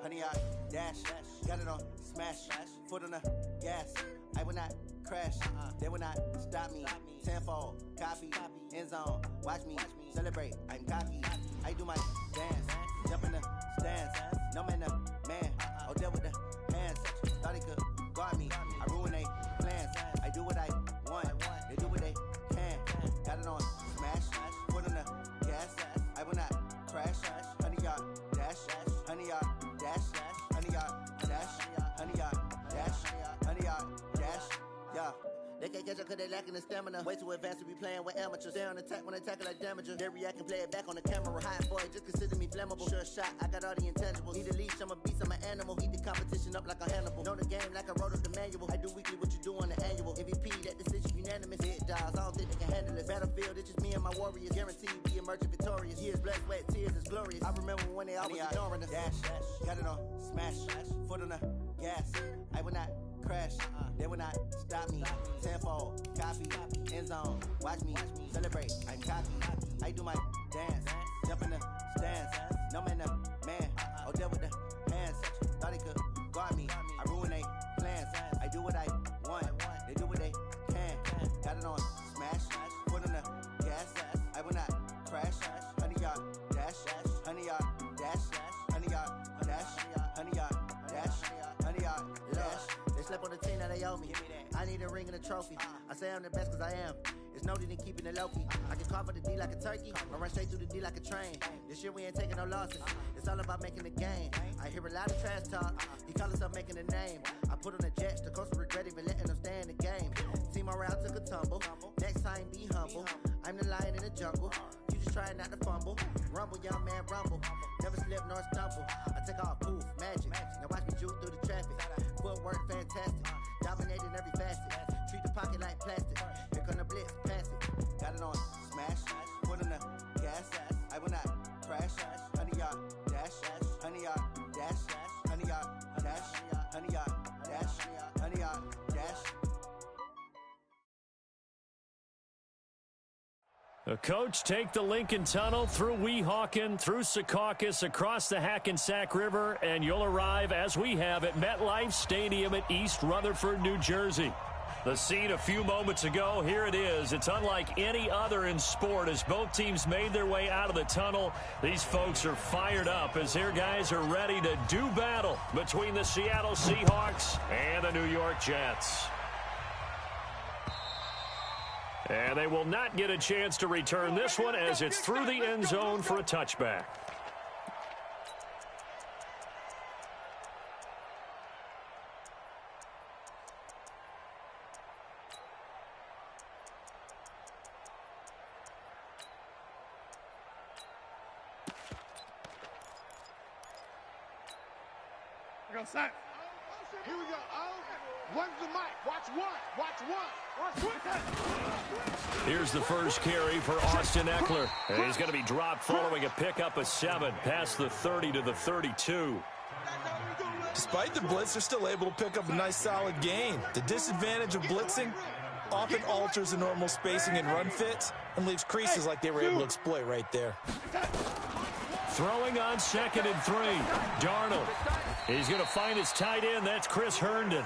Honey, I dash, got it on smash, foot on the gas. I will not crash, they will not stop me. Tenfold, copy, end zone, watch me celebrate. I'm cocky, I do my dance, jump in the stands. No man, man, oh there with the hands. Thought he could guard me, I ruin they plans. I do what I want, they do what they can. Got it on smash, foot on the gas. I will not crash, honey, y'all dash, honey, y'all dash, honey, y'all dash, honey, y'all dash, honey, y'all dash, yeah. They can't catch up cause they lacking the stamina. Way too advanced to be playing with amateurs. Stay on attack when they tackle like damager. They react and play it back on the camera. Hot boy, just consider me flammable. Sure shot, I got all the intangibles. Need a leash, I'm a beast, I'm an animal. Eat the competition up like a Hannibal. Know the game like I wrote up the manual. I do weekly what you do on the annual. MVP, that decision unanimous. Hit dials, I don't think they can handle it. Battlefield, it's just me and my warriors. Guaranteed we emerging victorious. Years, blood, sweat, tears, it's glorious. I remember when they always ignoring us. Dash, got it on smash, foot on the gas. I will not crash, they will not stop me. Tenfold, copy, end zone, watch me celebrate. I'm cocky, I do my dance, jump in the stands. No man, man, oh there with the hands. Thought he could guard me, I ruin they plans. I do what I want, they do what they can. Got it on smash, foot on the gas. I will not crash, honey, y'all dash, honey, y'all dash, honey, y'all dash, honey, y'all dash, honey, y'all dash. They slept on the team that they owe me. I need a ring and a trophy. I say I'm the best cause I am. It's no need in keeping it low-key. I can carve up the D like a turkey. I run straight through the D like a train. This year we ain't taking no losses. It's all about making the game. I hear a lot of trash talk. He call himself making a name. I put on the Jets. The coach will regret even letting them stay in the game. Team morale took a tumble. Next time be humble. I'm the lion in the jungle. You just try not to fumble. Rumble, young man, rumble. Never slip nor stumble. I take off, poof, magic. Now watch me juke through the traffic. Footwork fantastic. Dominating every facet. Treat the pocket like plastic. Here come the blitz, pass it. Got it on smash, foot on the gas. I will not crash, honey, y'all dash, honey, y'all dash, honey, y'all dash, honey, y'all dash, honey, y'all dash. The coach take the Lincoln Tunnel through Weehawken, through Secaucus, across the Hackensack River, and you'll arrive, as we have, at MetLife Stadium at East Rutherford, New Jersey. The scene a few moments ago, here it is. It's unlike any other in sport as both teams made their way out of the tunnel. These folks are fired up as their guys are ready to do battle between the Seattle Seahawks and the New York Jets. And they will not get a chance to return this one as it's through the end zone for a touchback. Set. Here we go. One's the mic. Watch one. Watch one. Watch one. Here's the first carry for Austin Eckler. And he's going to be dropped following a pickup of 7 past the 30 to the 32. Despite the blitz, they're still able to pick up a nice solid gain. The disadvantage of blitzing often alters the normal spacing and run fits and leaves creases like they were able to exploit right there. Throwing on 2nd and 3. Darnold. He's going to find his tight end. That's Chris Herndon.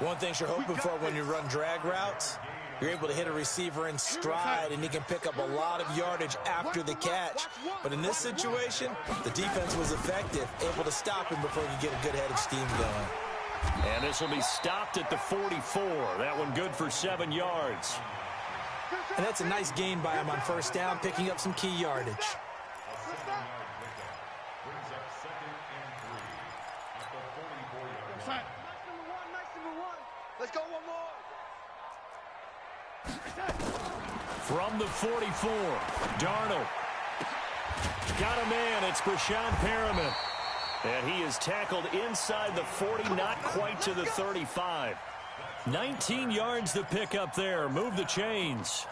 One thing you're hoping for when you run drag routes, you're able to hit a receiver in stride, and he can pick up a lot of yardage after the catch. But in this situation, the defense was effective, able to stop him before he could get a good head of steam going. And this will be stopped at the 44. That one good for 7 yards. And that's a nice gain by him on first down, picking up some key yardage. Let's go one more. From the 44, Darnold. Got a man. It's Brashad Perriman. And he is tackled inside the 40, not quite to the 35. 19 yards to pick up there. Move the chains.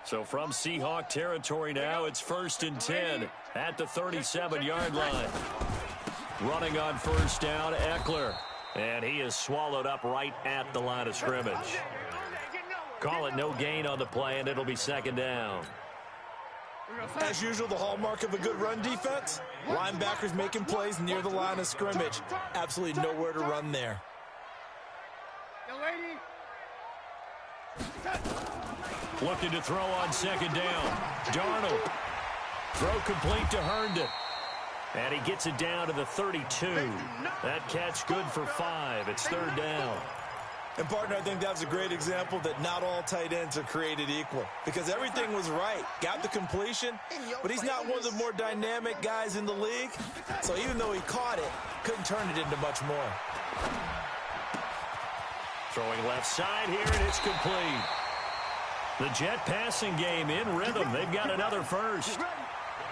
So from Seahawk territory now, it's 1st and 10 at the 37-yard line. Running on first down, Eckler. And he is swallowed up right at the line of scrimmage. Call it no gain on the play, and it'll be 2nd down. As usual, the hallmark of a good run defense, linebackers making plays near the line of scrimmage. Absolutely nowhere to run there. Looking to throw on 2nd down. Darnold. Throw complete to Herndon. And he gets it down to the 32. That catch good for 5. It's 3rd down. And, partner, I think that was a great example that not all tight ends are created equal, because everything was right. Got the completion, but he's not one of the more dynamic guys in the league. So even though he caught it, couldn't turn it into much more. Throwing left side here, and it's complete. The Jet passing game in rhythm. They've got another first.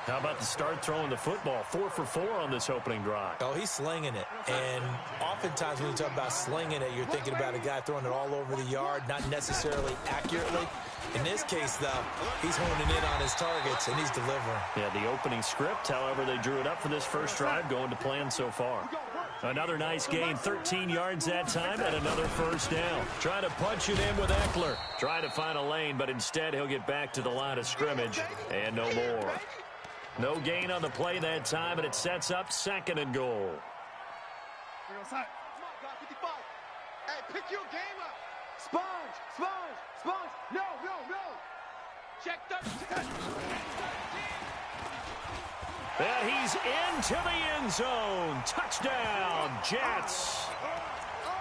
How about the start throwing the football? 4 for 4 on this opening drive. Oh, he's slinging it. And oftentimes when you talk about slinging it, you're thinking about a guy throwing it all over the yard, not necessarily accurately. In this case, though, he's honing in on his targets, and he's delivering. Yeah, the opening script, however, they drew it up for this first drive, going to plan so far. Another nice gain, 13 yards that time, and another first down. Trying to punch it in with Eckler. Trying to find a lane, but instead he'll get back to the line of scrimmage, and no more. No gain on the play that time, and it sets up 2nd and goal. Hey, pick your game up. Sponge. No. Check that. And he's into the end zone. Touchdown, Jets.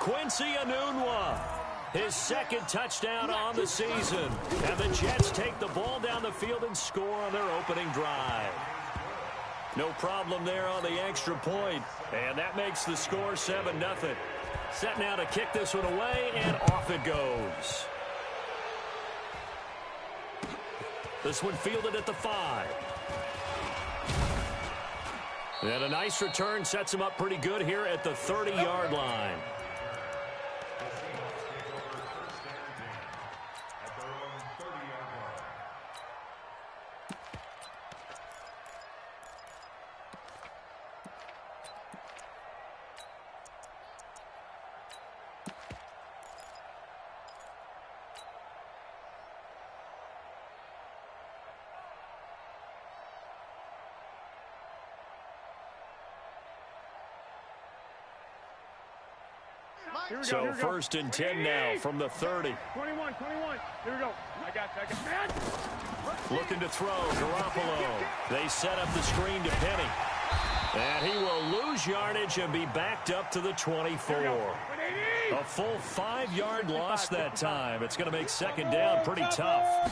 Quincy Enunwa, his 2nd touchdown on the season. And the Jets take the ball down the field and score on their opening drive. No problem there on the extra point. And that makes the score 7-0. Set now to kick this one away, and off it goes. This one fielded at the 5. And a nice return sets him up pretty good here at the 30-yard line. So 1st and 10 now from the 30. 21. Here we go. I got you. Looking to throw, Garoppolo. They set up the screen to Penny. And he will lose yardage and be backed up to the 24. A full 5-yard loss that time. It's going to make 2nd down pretty tough.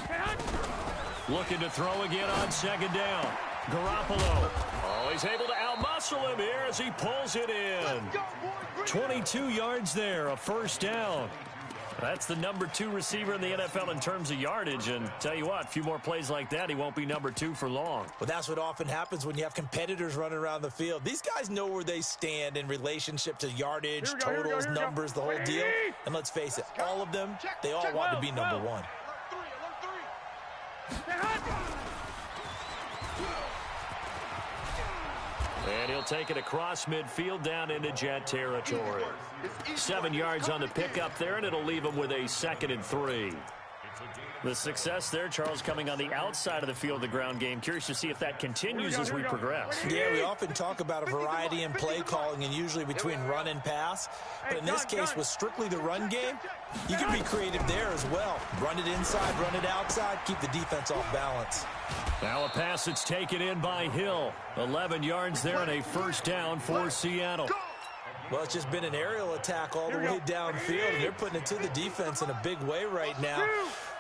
Looking to throw again on 2nd down. Garoppolo. Oh, he's able to outmuscle him here as he pulls it in. 22 yards there, a first down. That's the number 2 receiver in the NFL in terms of yardage. And tell you what, a few more plays like that, he won't be number 2 for long. Well, that's what often happens when you have competitors running around the field. These guys know where they stand in relationship to yardage, totals, numbers, the whole deal. And let's face it, all of them, they all want to be number 1. And he'll take it across midfield down into Jet territory. 7 yards on the pickup there, and it'll leave him with a 2nd and 3. The success there, Charles, coming on the outside of the field, the ground game. Curious to see if that continues as we progress. Yeah, we often talk about a variety in play calling and usually between run and pass. But in this case, with strictly the run game, you can be creative there as well. Run it inside, run it outside, keep the defense off balance. Now a pass that's taken in by Hill. 11 yards there and a first down for Seattle. Well, it's just been an aerial attack all the way downfield, and they're putting it to the defense in a big way right now.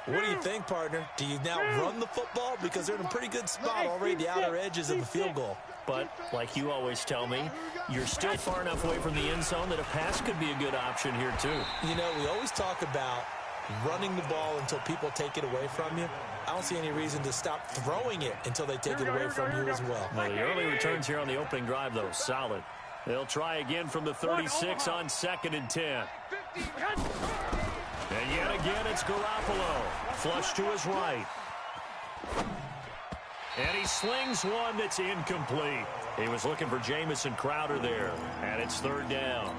What do you think, partner? Do you now run the football? Because they're in a pretty good spot already, the outer edges of the field goal. But, like you always tell me, you're still far enough away from the end zone that a pass could be a good option here, too. You know, we always talk about running the ball until people take it away from you. I don't see any reason to stop throwing it until they take it away from you as well. Well, the early returns here on the opening drive, though, solid. They'll try again from the 36 on 2nd and 10. And yet again, it's Garoppolo. Flush to his right. And he slings one that's incomplete. He was looking for Jamison Crowder there, and it's 3rd down.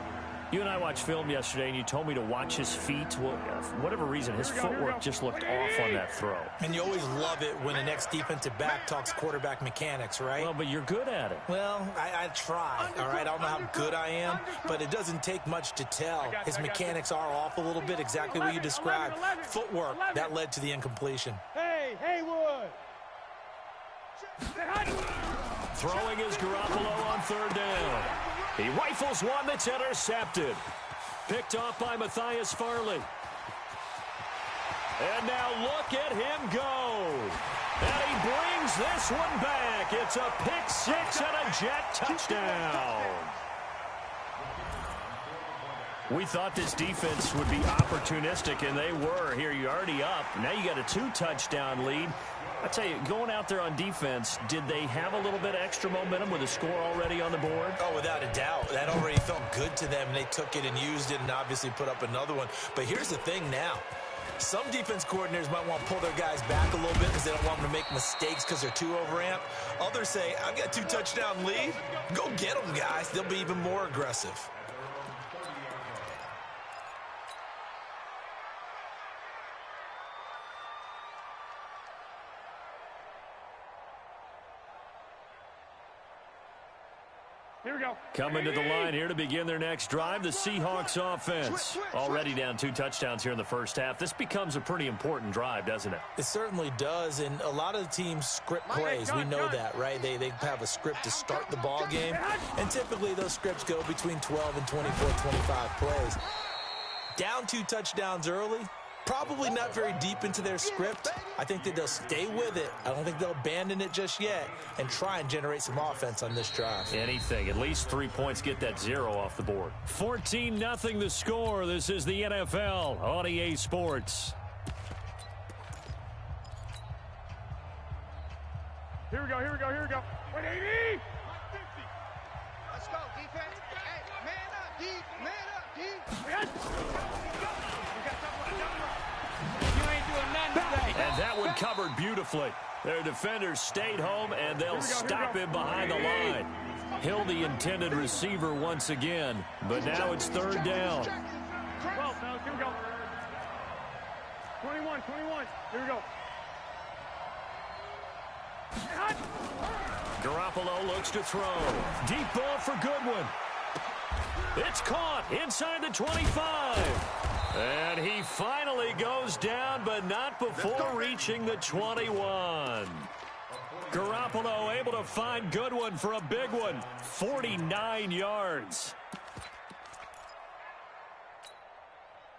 You and I watched film yesterday, and you told me to watch his feet. Well, for whatever reason, his footwork just looked off on that throw. And you always love it when an ex-defensive back talks quarterback mechanics, right? Well, but you're good at it. Well, I try, all right? I don't know how good I am, but it doesn't take much to tell. His mechanics are off a little bit, exactly what you described. Footwork, that led to the incompletion. Hey, Haywood! Throwing is Garoppolo on 3rd down. He rifles one that's intercepted. Picked off by Matthias Farley. And now look at him go. And he brings this one back. It's a pick 6 and a Jet touchdown. We thought this defense would be opportunistic, and they were. Here, you're already up. Now you got a 2-touchdown lead. I tell you, going out there on defense, did they have a little bit of extra momentum with a score already on the board? Oh, without a doubt. That already felt good to them. They took it and used it and obviously put up another one. But here's the thing now. Some defense coordinators might want to pull their guys back a little bit because they don't want them to make mistakes because they're too overamped. Others say, I've got 2-touchdown lead. Go get them, guys. They'll be even more aggressive. Here we go. Coming to the line here to begin their next drive, the Seahawks offense. Already down 2 touchdowns here in the first half. This becomes a pretty important drive, doesn't it? It certainly does, and a lot of the teams script plays. We know that, right? They have a script to start the ball game, and typically those scripts go between 12 and 24, 25 plays. Down 2 touchdowns early, probably not very deep into their script. I think that they'll stay with it. I don't think they'll abandon it just yet and try and generate some offense on this drive. Anything. At least 3 points, get that 0 off the board. 14-0 the score. This is the NFL on EA Sports. Here we go. Wait, 80! Let's go, defense. Hey, man up, D. And that one covered beautifully. Their defenders stayed home, and they'll stop him behind the line. Hill, the intended receiver once again, but now it's 3rd down. 12, fellas, here we go. 21, here we go. Garoppolo looks to throw. Deep ball for Goodwin. It's caught inside the 25. And he finally goes down, but not before reaching the 21. Garoppolo able to find Goodwin for a big one. 49 yards.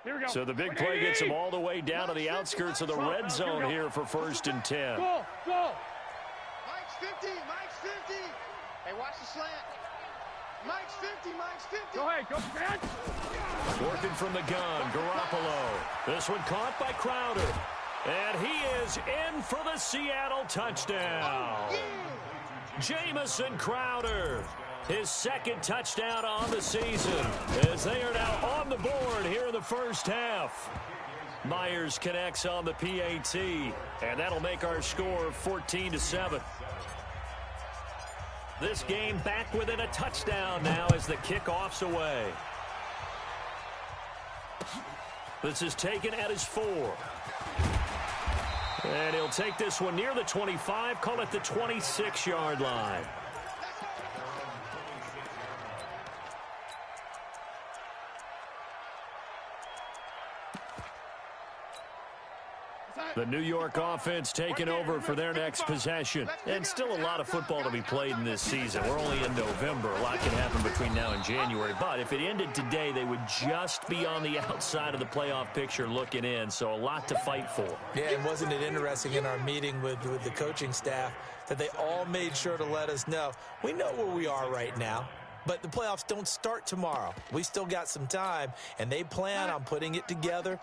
Here we go. So the big play gets him all the way down to the outskirts of the red zone here for 1st and 10. Go! Mike's 50. Hey, watch the slant. Mike's 50. Go ahead, go, man. Working from the gun, Garoppolo. This one caught by Crowder. And he is in for the Seattle touchdown. Jamison Crowder, his 2nd touchdown on the season, as they are now on the board here in the first half. Myers connects on the PAT, and that'll make our score 14-7. This game back within a touchdown now as the kickoff's away. This is taken at his 4. And he'll take this one near the 25, call it the 26-yard line. The New York offense taking over for their next possession. And still a lot of football to be played in this season. We're only in November. A lot can happen between now and January. But if it ended today, they would just be on the outside of the playoff picture looking in. So a lot to fight for. Yeah, and wasn't it interesting in our meeting with the coaching staff that they all made sure to let us know, we know where we are right now. But the playoffs don't start tomorrow. We still got some time, and they plan on putting it together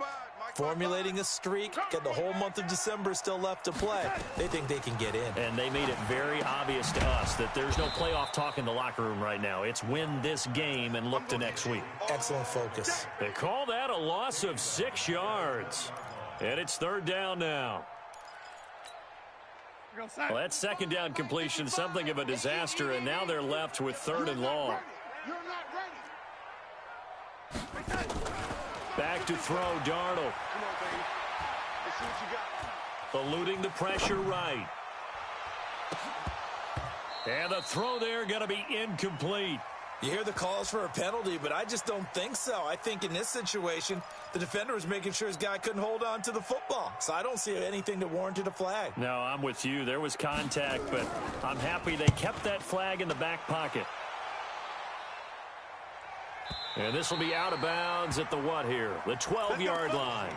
formulating a streak. Got the whole month of December still left to play. They think they can get in. And they made it very obvious to us that there's no playoff talk in the locker room right now. It's win this game and look to next week. Excellent focus. They call that a loss of 6 yards. And it's third down now. Well, that second down completion, something of a disaster, and now they're left with third and long. You're not ready. Back to throw, Darnold. Come on, baby. Let's see what you got. Eluding the pressure right. And the throw there going to be incomplete. You hear the calls for a penalty, but I just don't think so. I think in this situation, the defender was making sure his guy couldn't hold on to the football. So I don't see anything that warranted a flag. No, I'm with you. There was contact, but I'm happy they kept that flag in the back pocket. And this will be out of bounds at the what here? The 12-yard line.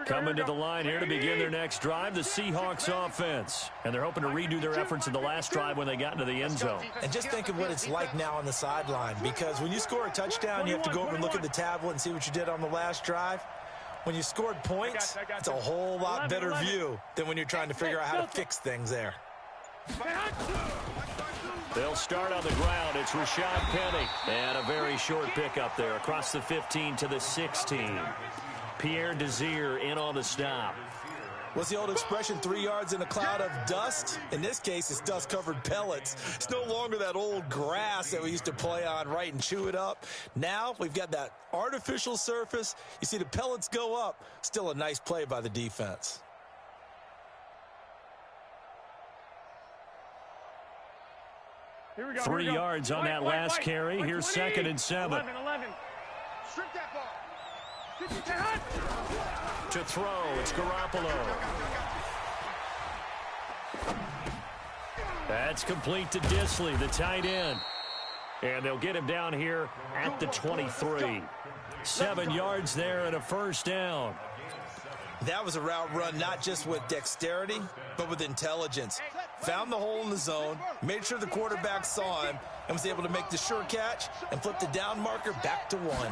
Coming to the line here to begin their next drive, the Seahawks offense. And they're hoping to redo their efforts in the last drive when they got into the end zone. And just think of what it's like now on the sideline, because when you score a touchdown, you have to go over and look at the tablet and see what you did on the last drive. When you scored points, it's a whole lot better view than when you're trying to figure out how to fix things there. They'll start on the ground. It's Rashad Penny. And a very short pickup there across the 15 to the 16. Pierre Desir in on the stop. What's the old expression, 3 yards in a cloud of dust? In this case, it's dust-covered pellets. It's no longer that old grass that we used to play on, right, and chew it up. Now we've got that artificial surface. You see the pellets go up. Still a nice play by the defense. Here we go. 3 yards on that last carry. Here's 2nd and 7. 11. Strip that ball. To throw, it's Garoppolo. That's complete to Disley, the tight end. And they'll get him down here at the 23. 7 yards there and a first down. That was a route run not just with dexterity, but with intelligence. Found the hole in the zone, made sure the quarterback saw him, and was able to make the sure catch and flip the down marker back to 1.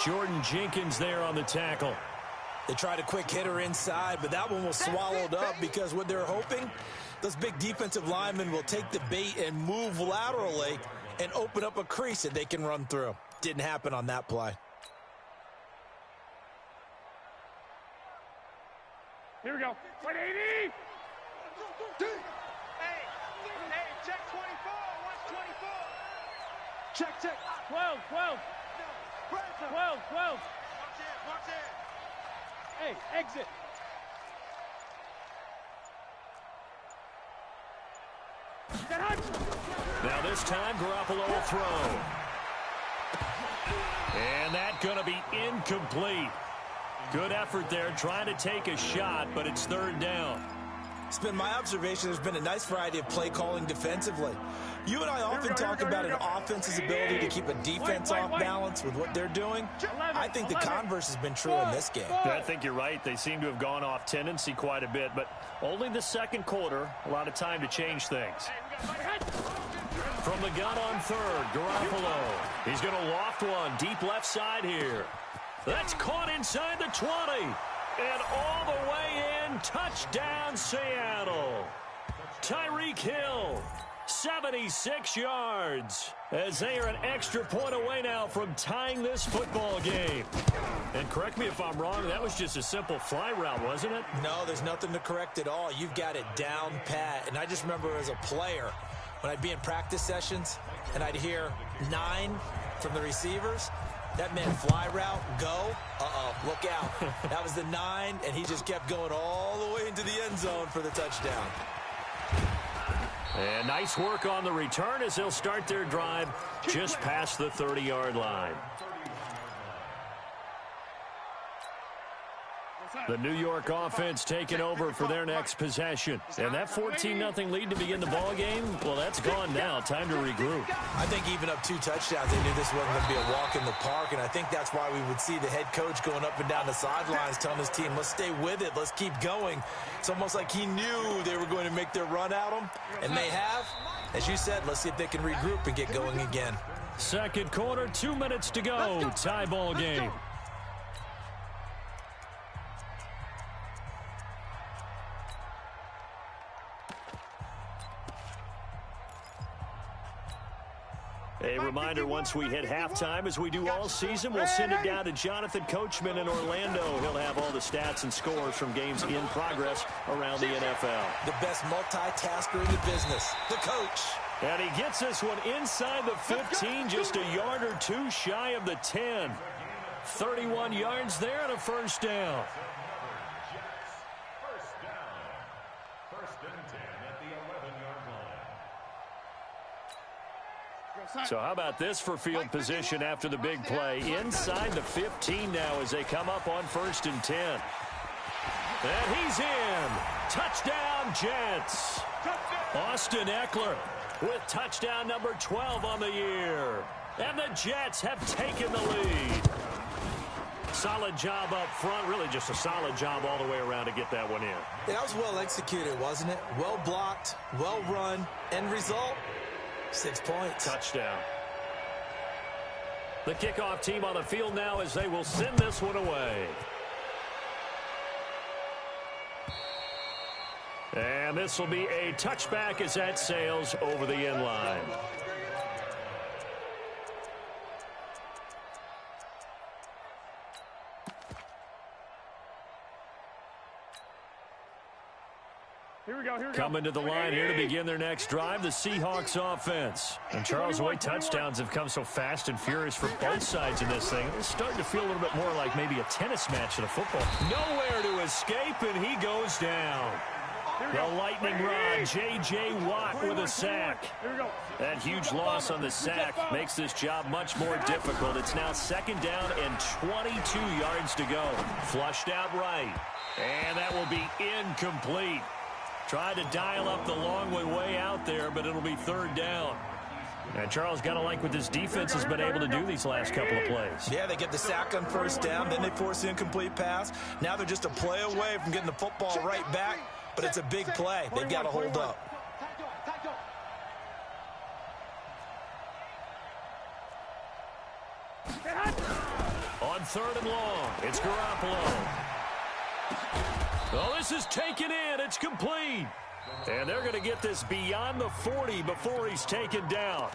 Jordan Jenkins there on the tackle. They tried a quick hitter inside, but that one was swallowed up because what they're hoping, those big defensive linemen will take the bait and move laterally and open up a crease that they can run through. Didn't happen on that play. Here we go. 180. Hey, check 24. Watch 24. Check. 12. 12. Watch it. Hey, exit. Now this time, Garoppolo will throw. And that's going to be incomplete. Good effort there, trying to take a shot, but it's third down. It's been my observation there's been a nice variety of play calling defensively. You and I often talk about an offense's ability to keep a defense off balance with what they're doing. I think the converse has been true in this game. I think you're right. They seem to have gone off tendency quite a bit, but only the second quarter, a lot of time to change things. From the gun on third, Garoppolo. He's going to loft one deep left side here. That's caught inside the 20. And all the way in, touchdown Seattle. Tyreek Hill, 76 yards, as they are an extra point away now from tying this football game. And correct me if I'm wrong, that was just a simple fly route, wasn't it? No, there's nothing to correct at all. You've got it down pat. And I just remember as a player, when I'd be in practice sessions and I'd hear 9 from the receivers, that meant fly route, go, look out. That was the 9, and he just kept going all the way into the end zone for the touchdown. And nice work on the return as they'll start their drive just past the 30-yard line. The New York offense taking over for their next possession. And that 14-0 lead to begin the ball game, well, that's gone now. Time to regroup. I think even up 2 touchdowns, they knew this wasn't going to be a walk in the park, and I think that's why we would see the head coach going up and down the sidelines telling his team, let's stay with it, let's keep going. It's almost like he knew they were going to make their run at him, and they have. As you said, let's see if they can regroup and get going again. Second quarter, 2 minutes to go. Tie ball game. A reminder, once we hit halftime, as we do all season, we'll send it down to Jonathan Coachman in Orlando. He'll have all the stats and scores from games in progress around the NFL. The best multitasker in the business, the coach. And he gets this one inside the 15, just a yard or two shy of the 10. 31 yards there and a first down. So how about this for field position after the big play? Inside the 15 now as they come up on 1st and 10. And he's in. Touchdown, Jets. Austin Eckler with touchdown number 12 on the year. And the Jets have taken the lead. Solid job up front. Really just a solid job all the way around to get that one in. Yeah, that was well executed, wasn't it? Well blocked, well run. End result, 6 points. Touchdown. The kickoff team on the field now as they will send this one away. And this will be a touchback as that sails over the end line. Here we go. Coming to the line here to begin their next drive, the Seahawks offense. And Charles, the way touchdowns have come so fast and furious for both sides in this thing, it's starting to feel a little bit more like maybe a tennis match than a football. Nowhere to escape, and he goes down. The lightning rod, J.J. Watt with a sack. That huge loss on the sack makes this job much more difficult. It's now 2nd down and 22 yards to go. Flushed out right. And that will be incomplete. Tried to dial up the long way out there, but it'll be 3rd down. And Charles, got to like what this defense has been able to do these last couple of plays. Yeah, they get the sack on 1st down, then they force the incomplete pass. Now they're just a play away from getting the football right back, but it's a big play. They've got to hold up. On 3rd and long, it's Garoppolo. Oh, this is taken in. It's complete. And they're going to get this beyond the 40 before he's taken down.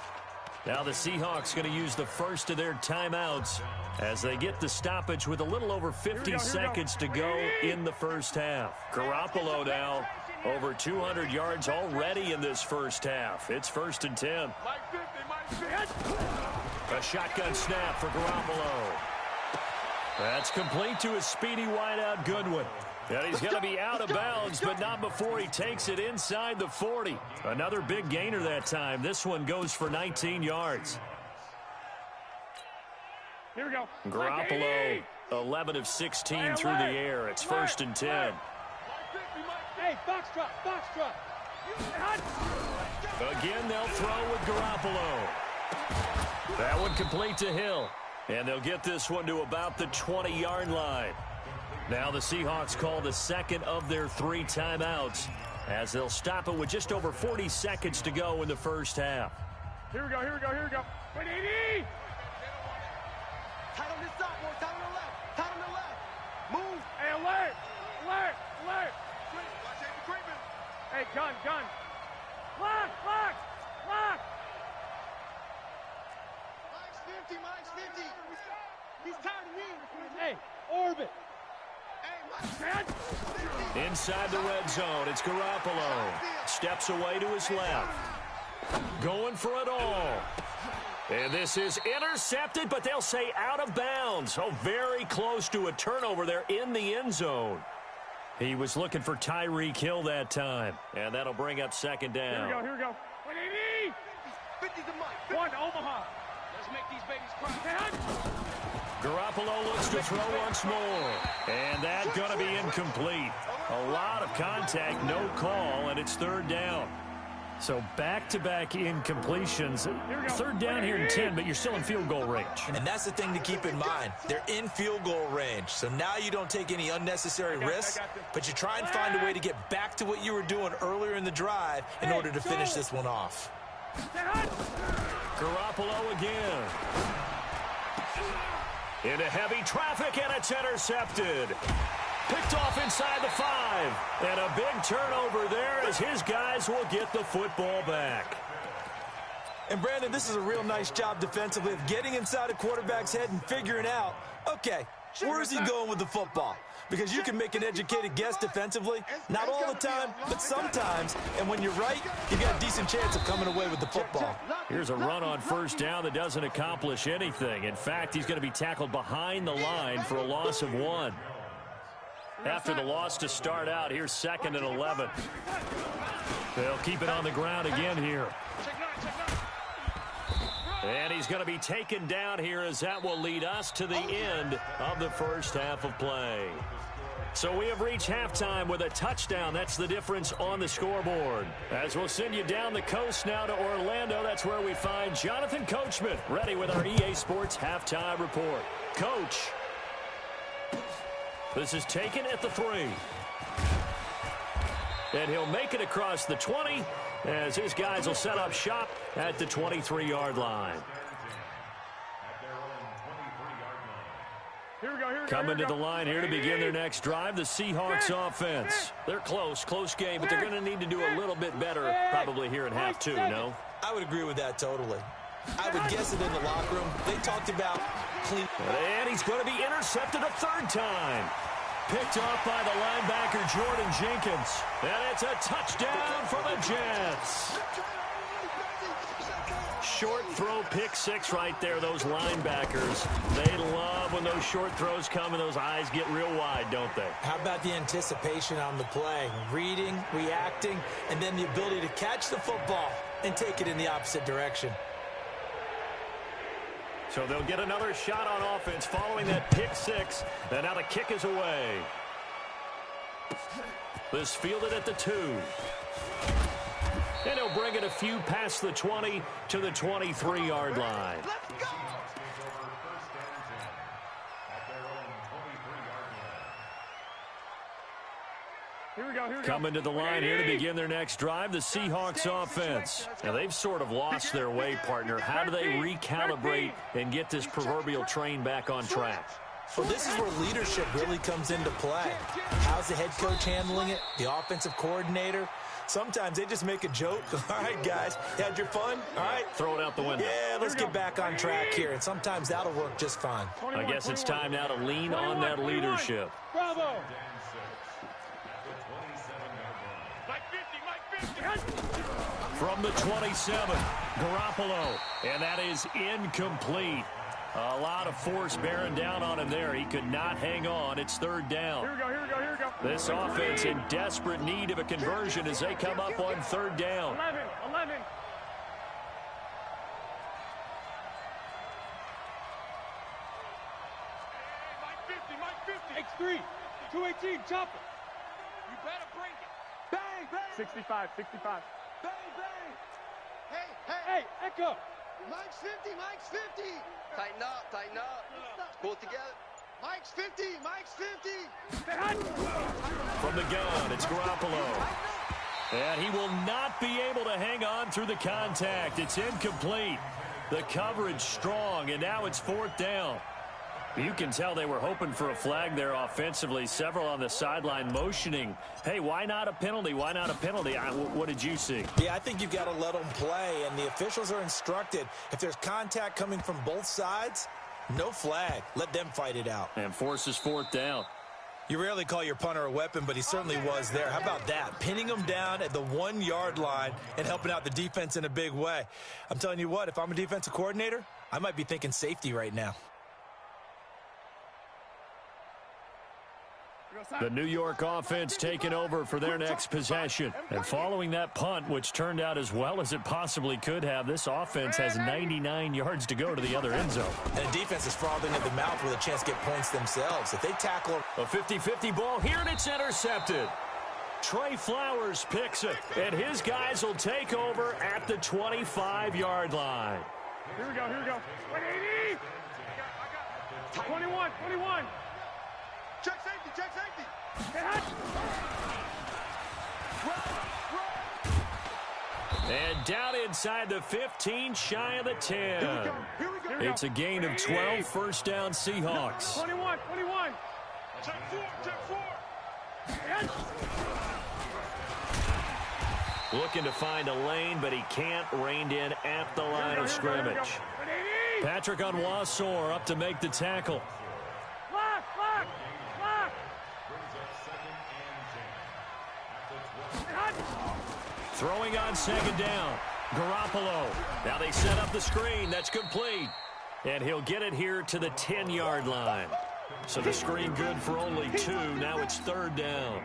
Now the Seahawks going to use the first of their timeouts as they get the stoppage with a little over 50 seconds to go in the first half. Garoppolo now over 200 yards already in this first half. It's 1st and 10. A shotgun snap for Garoppolo. That's complete to his speedy wideout Goodwin. And he's going to be out of bounds, but not before he takes it inside the 40. Another big gainer that time. This one goes for 19 yards. Here we go. Garoppolo, 11 of 16 through the air. It's 1st and 10. Hey, box drop. Again, they'll throw with Garoppolo. That one complete to Hill. And they'll get this one to about the 20-yard line. Now the Seahawks call the second of their 3 timeouts as they'll stop it with just over 40 seconds to go in the first half. Here we go. 180. Tight on this side, boy. Tight on the left. Move. Hey, alert. Watch Avery Creeping. Hey, gun. Lock. Mike's 50. He's tired of me. Hey, orbit. Inside the red zone, it's Garoppolo. Steps away to his left. Going for it all. And this is intercepted, but they'll say out of bounds. Oh, very close to a turnover there in the end zone. He was looking for Tyreek Hill that time. And that'll bring up 2nd down. Here we go. 180. 50's a Mike. 1, Omaha. Let's make these babies cry. Garoppolo looks to throw once more. And that's going to be incomplete. A lot of contact, no call, and it's third down. So back-to-back incompletions. Third down here in 10, but you're still in field goal range. And that's the thing to keep in mind. They're in field goal range. So now you don't take any unnecessary risks, but you try and find a way to get back to what you were doing earlier in the drive in order to finish this one off. Garoppolo again. Into heavy traffic, and it's intercepted. Picked off inside the 5. And a big turnover there as his guys will get the football back. And, Brandon, this is a real nice job defensively of getting inside a quarterback's head and figuring out, okay, where is he going with the football? Because you can make an educated guess defensively, not all the time, but sometimes. And when you're right, you've got a decent chance of coming away with the football. Here's a run on first down that doesn't accomplish anything. In fact, he's going to be tackled behind the line for a loss of 1. After the loss to start out, here's 2nd and 11. They'll keep it on the ground again here. And he's going to be taken down here as that will lead us to the end of the first half of play. So we have reached halftime with a touchdown. That's the difference on the scoreboard. As we'll send you down the coast now to Orlando, that's where we find Jonathan Coachman ready with our EA Sports halftime report. Coach, this is taken at the 3. And he'll make it across the 20 as his guys will set up shop at the 23-yard line. Coming to the line here to begin their next drive, the Seahawks offense. They're close game, but they're going to need to do a little bit better probably here in half 2, no? I would agree with that totally. I would guess it in the locker room. They talked about clean. And he's going to be intercepted a 3rd time. Picked off by the linebacker, Jordan Jenkins. And it's a touchdown for the Jets. Short throw, pick 6 right there, those linebackers. They love when those short throws come and those eyes get real wide, don't they? How about the anticipation on the play? Reading, reacting, and then the ability to catch the football and take it in the opposite direction. So they'll get another shot on offense following that pick 6. And now the kick is away. This fielded at the 2. And he'll bring it a few past the 20 to the 23-yard line. Let's go! Here we go. Coming to the line here to begin their next drive, the Seahawks offense. Now, they've sort of lost their way, partner. How do they recalibrate and get this proverbial train back on track? Well, this is where leadership really comes into play. How's the head coach handling it? The offensive coordinator? Sometimes they just make a joke. All right, guys, had your fun? All right. Throw it out the window. Yeah, let's get back on track here. And sometimes that'll work just fine. I guess it's time now to lean on that leadership. Bravo! From the 27, Garoppolo, and that is incomplete. A lot of force bearing down on him there. He could not hang on. It's 3rd down. Here we go. This offense in desperate need of a conversion as they come up on 3rd down. 11. Mike 50. X3. 218. Chop it. You better bring it. Bang, bang. 65. Bang, bang. Hey, Echo. Mike's 50. Tighten up. Pull it together. Mike's 50. From the gun, it's Garoppolo. And he will not be able to hang on through the contact. It's incomplete. The coverage strong, and now it's 4th down. You can tell they were hoping for a flag there offensively. Several on the sideline motioning. Hey, why not a penalty? What did you see? Yeah, I think you've got to let them play, and the officials are instructed. If there's contact coming from both sides, no flag. Let them fight it out. And forces 4th down. You rarely call your punter a weapon, but he certainly was there. How about that? Pinning him down at the 1-yard line and helping out the defense in a big way. I'm telling you what, if I'm a defensive coordinator, I might be thinking safety right now. The New York offense taking over for their next possession. And following that punt, which turned out as well as it possibly could have, this offense has 99 yards to go to the other end zone. And the defense is frothing at the mouth with a chance to get points themselves. If they tackle a 50-50 ball here, and it's intercepted. Trey Flowers picks it, and his guys will take over at the 25-yard line. Here we go, here we go. 180! 21, 21. Check safety, check safety. And down inside the 15, shy of the 10. Here we go. It's a gain of 12, first down Seahawks. 21, 21. Check four. Looking to find a lane, but he can't. Reined in at the line of scrimmage. Patrick Onwuasor up to make the tackle. Lock. Throwing on second down. Garoppolo. Now they set up the screen. That's complete. And he'll get it here to the 10-yard line. So the screen good for only 2. Now it's third down.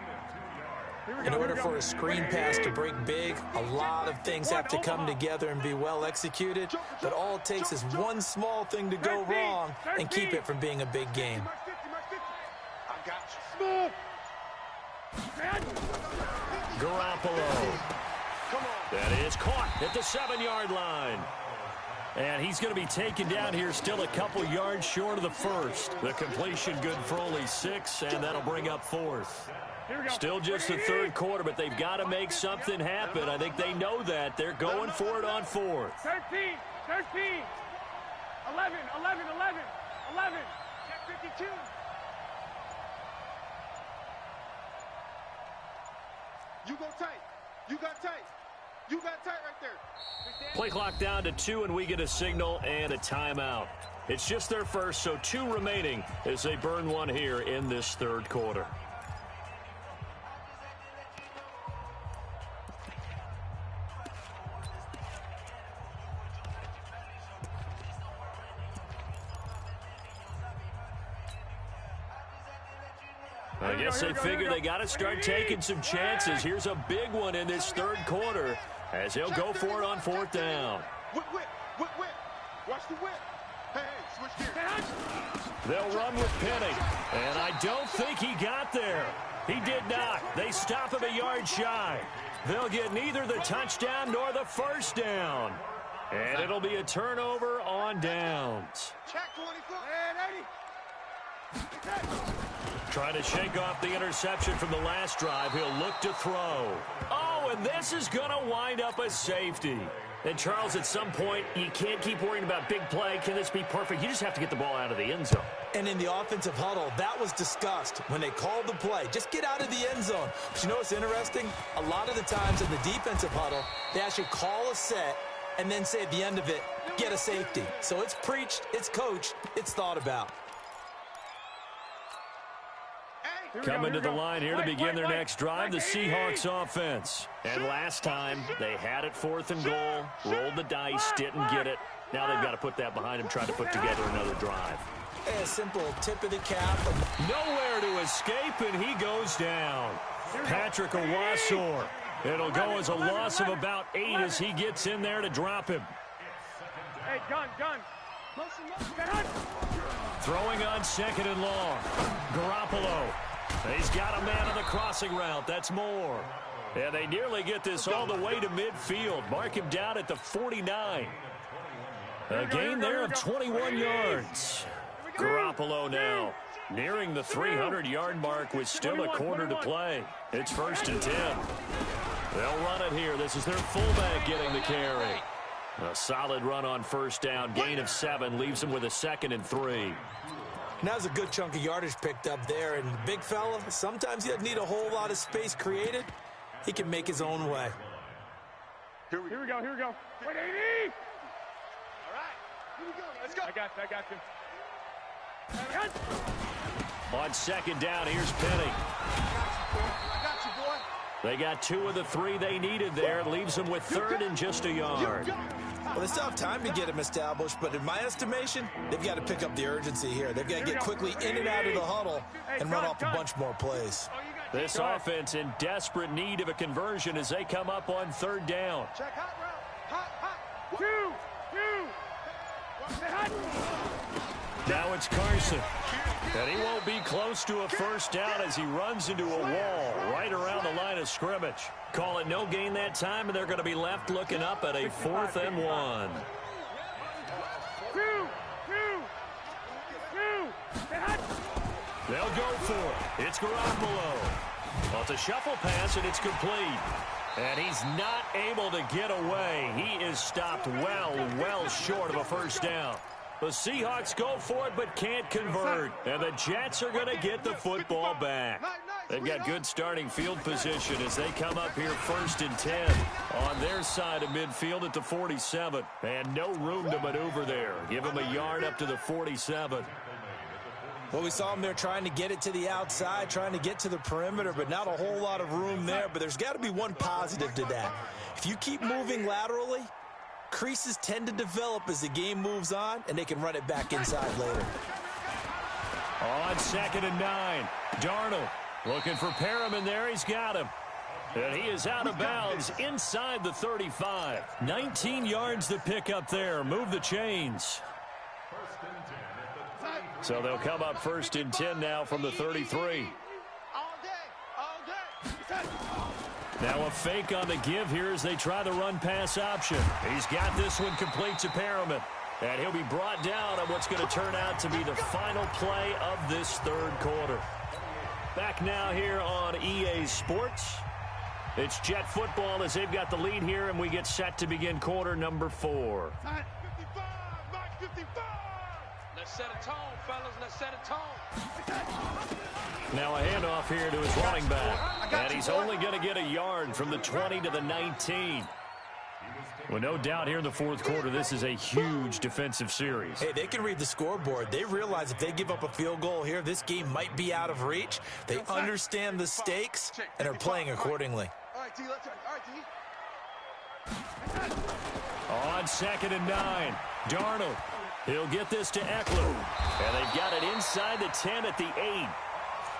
In order for a screen pass to break big, a lot of things have to come together and be well executed. But all it takes is one small thing to go wrong and keep it from being a big game. I got you. Garoppolo. That is caught at the 7-yard line. And he's going to be taken down here, still a couple yards short of the first. The completion good for only 6, and that'll bring up fourth. Still just the third quarter, but they've got to make something happen. I think they know that. They're going for it on fourth. 13, 11. Check 52. You go tight. You got tight right there. Play clock down to 2, and we get a signal and a timeout. It's just their first, so 2 remaining as they burn one here in this third quarter. I guess they figure they got to start taking some chances. Here's a big one in this third quarter as he'll go for it on fourth down. Whip. Watch the whip. Hey, switch gears. They'll run with Penning, and I don't think he got there. He did not. They stop him a yard shy. They'll get neither the touchdown nor the first down. And it'll be a turnover on downs. Check 24. And 80. Trying to shake off the interception from the last drive. He'll look to throw. Oh, and this is going to wind up a safety. And, Charles, at some point, you can't keep worrying about big play. Can this be perfect? You just have to get the ball out of the end zone. And in the offensive huddle, that was discussed when they called the play. Just get out of the end zone. But you know what's interesting? A lot of the times in the defensive huddle, they actually call a set and then say at the end of it, get a safety. So it's preached, it's coached, it's thought about. Coming to the line here to begin their next drive, the Seahawks offense. And last time, they had it 4th and goal, rolled the dice, didn't get it. Now they've got to put that behind them, try to put together another drive. A simple tip of the cap. Nowhere to escape, and he goes down. Patrick Onwuasor. It'll go as a loss of about 8 as he gets in there to drop him. Hey, gun. Throwing on 2nd and long. Garoppolo. He's got a man on the crossing route. That's more. And they nearly get this all the way to midfield. Mark him down at the 49. A gain there of 21 yards. Garoppolo now nearing the 300-yard mark with still a quarter to play. It's 1st and 10. They'll run it here. This is their fullback getting the carry. A solid run on first down. Gain of 7 leaves them with a 2nd and 3. And that was a good chunk of yardage picked up there. And the big fella, sometimes he doesn't need a whole lot of space created. He can make his own way. Here we go. 180. All right. Here we go. Let's go. I got you. On 2nd down, here's Penning. I got you, boy. They got 2 of the 3 they needed there. Leaves them with 3rd and just a yard. Well, they still have time to get him established, but in my estimation, they've got to pick up the urgency here. They've got to get quickly in and out of the huddle and run off a bunch more plays. This offense in desperate need of a conversion as they come up on 3rd down. Check hot route. Hot. 2. Now it's Carson. And he won't be close to a first down as he runs into a wall right around the line of scrimmage. Call it no gain that time, and they're going to be left looking up at a 4th and 1. 2. They'll go for it. It's Garoppolo. Well, it's a shuffle pass, and it's complete. And he's not able to get away. He is stopped well short of a first down. The Seahawks go for it but can't convert. And the Jets are going to get the football back. They've got good starting field position as they come up here 1st and 10 on their side of midfield at the 47. And no room to maneuver there. Give them a yard up to the 47. Well, we saw them there trying to get it to the outside, trying to get to the perimeter, but not a whole lot of room there. But there's got to be one positive to that. If you keep moving laterally, creases tend to develop as the game moves on, and they can run it back inside later. On 2nd and 9, Darnold looking for Perriman there. He's got him. And he is out of bounds inside the 35. 19 yards to pick up there. Move the chains. So they'll come up 1st and 10 now from the 33. Now a fake on the give here as they try the run-pass option. He's got this one complete to Perriman. And he'll be brought down on what's going to turn out to be the final play of this 3rd quarter. Back now here on EA Sports. It's Jet football as they've got the lead here, and we get set to begin quarter number 4. 55. Let's set a tone, fellas. Let's set a tone. Now a handoff here to his running back. And he's only going to get a yard from the 20 to the 19. Well, no doubt here in the 4th quarter, this is a huge defensive series. Hey, they can read the scoreboard. They realize if they give up a field goal here, this game might be out of reach. They understand the stakes and are playing accordingly. All right, T, let's all right, T. On 2nd and 9, Darnold. He'll get this to Eckler. And they've got it inside the 10 at the 8.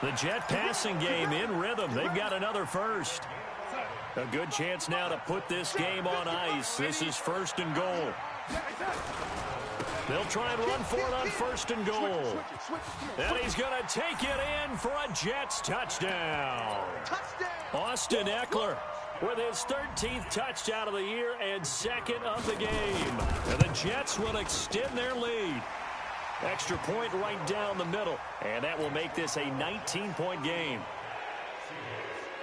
The Jet passing game in rhythm. They've got another first. A good chance now to put this game on ice. This is 1st and goal. They'll try and run for it on 1st and goal. And he's going to take it in for a Jets touchdown. Austin Eckler with his 13th touchdown of the year and 2nd of the game. And the Jets will extend their lead. Extra point right down the middle. And that will make this a 19-point game.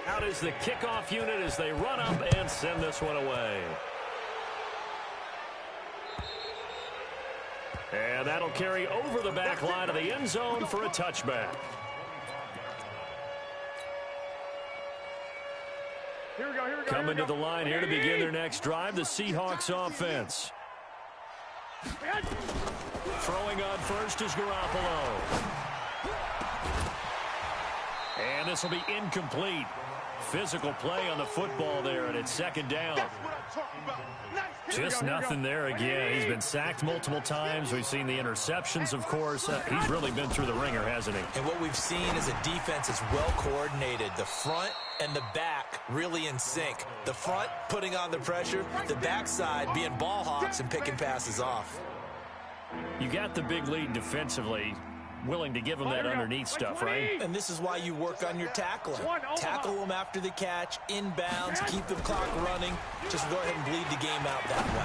Out is the kickoff unit as they run up and send this one away. And that'll carry over the back line of the end zone for a touchback. Here we go. Coming to the line here to begin their next drive, the Seahawks offense. Throwing on first is Garoppolo. And this will be incomplete. Physical play on the football there, and it's 2nd down. Just nothing there again. He's been sacked multiple times. We've seen the interceptions, of course. He's really been through the ringer, hasn't he? And what we've seen is a defense that's well coordinated. The front and the back really in sync. The front putting on the pressure, the backside being ball hawks and picking passes off. You got the big lead defensively. Willing to give them that underneath stuff, right? And this is why you work on your tackling. Tackle them after the catch, inbounds, keep the clock running. Just go ahead and bleed the game out that way.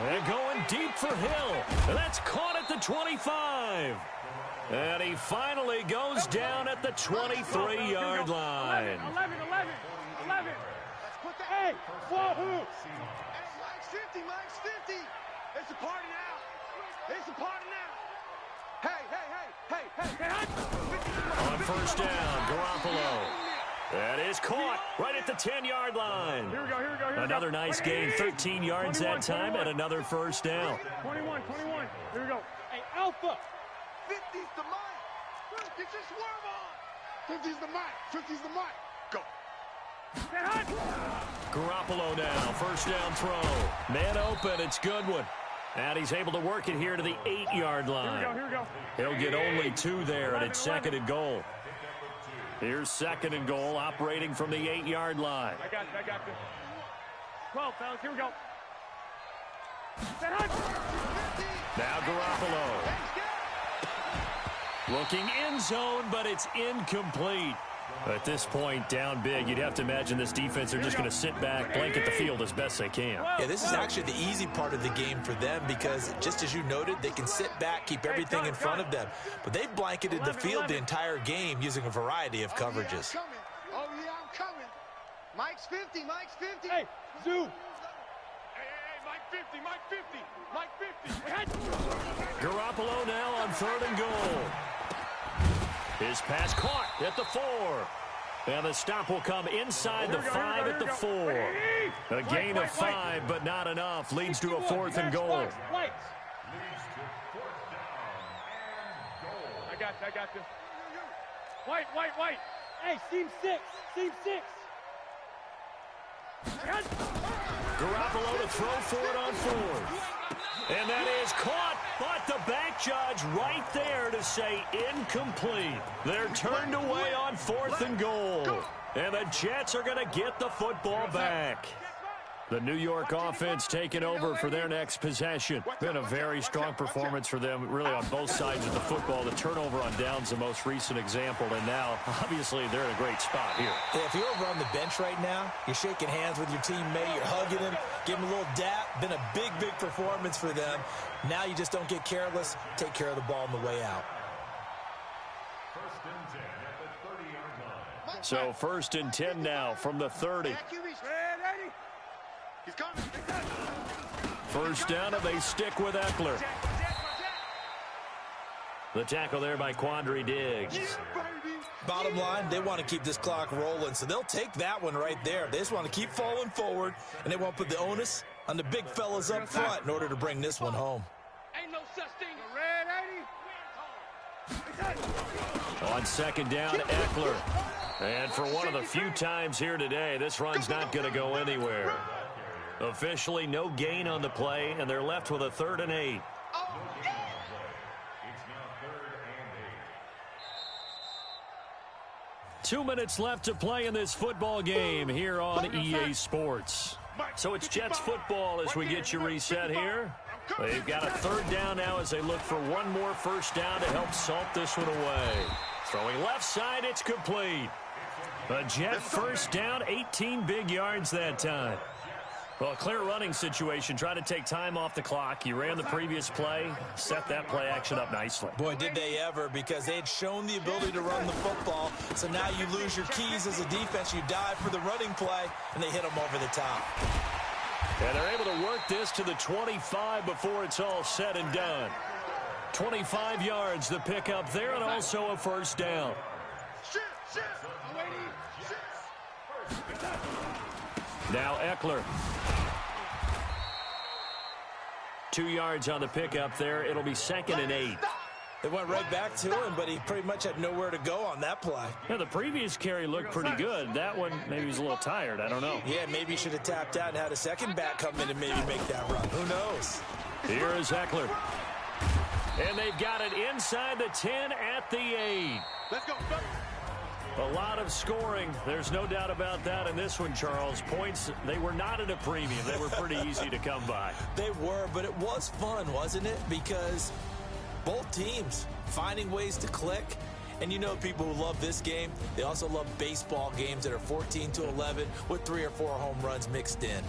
They're going deep for Hill. And that's caught at the 25. And he finally goes down at the 23-yard line. 11. Hey, whoa. Mike's 50. It's a party now. Hey. On 1st down, Garoppolo. That is caught right at the 10-yard line. Here we go. Another nice gain, 13 yards that time, and another 1st down. 21. Here we go. Hey, Alpha. 50's the mic. Get your swerve on. 50's the mic. Go. Garoppolo now, first down throw. Man open, it's Goodwin. And he's able to work it here to the 8-yard line. Here we go. He'll get only 2 there, and it's second and goal. Here's second and goal, operating from the 8-yard line. I got this. 12, fellas, here we go. Now Garoppolo. Looking end zone, but it's incomplete. At this point, down big, you'd have to imagine this defense are just going to sit back, blanket the field as best they can. Yeah, this is actually the easy part of the game for them because, just as you noted, they can sit back, keep everything in front of them. But they've blanketed the field the entire game using a variety of coverages. Oh, yeah, I'm coming. Mike's 50, Mike's 50. Hey, Zoo. Hey, Mike 50, Mike 50, Mike 50. Garoppolo now on third and goal. His pass caught at the 4. And the stop will come inside the 5 at the 4. A gain of 5, but not enough. Leads to a 4th and goal. I got this. White. Hey, seam 6. Garoppolo to throw for it on 4th. And that is caught, but the back judge right there to say incomplete. They're turned away on 4th and goal. And the Jets are going to get the football back. The New York offense taking over for their next possession. Been a very strong performance for them, really on both sides of the football. The turnover on downs, the most recent example, and now, obviously, they're in a great spot here. Yeah, if you're over on the bench right now, you're shaking hands with your teammate, you're hugging him, giving him a little dap. Been a big performance for them. Now you just don't get careless. Take care of the ball on the way out. So 1st and 10 now from the 30. First down, and they stick with Eckler. The tackle there by Quandre Diggs. Bottom line, they want to keep this clock rolling, so they'll take that one right there. They just want to keep falling forward, and they won't put the onus on the big fellas up front in order to bring this one home. Ain't no such thing. On second down, Eckler. And for one of the few times here today, this run's not going to go anywhere. Officially no gain on the play, and they're left with a 3rd and 8. 2 minutes left to play in this football game here on EA Sports. So it's Jets football as we get you reset here. They've got a 3rd down now as they look for one more first down to help salt this one away. Throwing left side, it's complete. A Jet first down, 18 big yards that time. Well, a clear running situation. Try to take time off the clock. You ran the previous play, set that play action up nicely. Boy, did they ever, because they had shown the ability to run the football. So now you lose your keys as a defense. You dive for the running play, and they hit them over the top. And they're able to work this to the 25 before it's all said and done. 25 yards, the pickup there, and also a first down. Now Eckler. 2 yards on the pickup there. It'll be 2nd and 8. They went right back to him, but he pretty much had nowhere to go on that play. Yeah, the previous carry looked pretty good. That one, maybe he's a little tired. I don't know. Yeah, maybe he should have tapped out and had a second back come in and maybe make that run. Who knows? Here is Eckler. And they've got it inside the 10 at the 8. Let's go. A lot of scoring. There's no doubt about that in this one, Charles. Points, they were not at a premium. They were pretty easy to come by. They were, but it was fun, wasn't it? Because both teams finding ways to click. And you know people who love this game, they also love baseball games that are 14-11 with 3 or 4 home runs mixed in.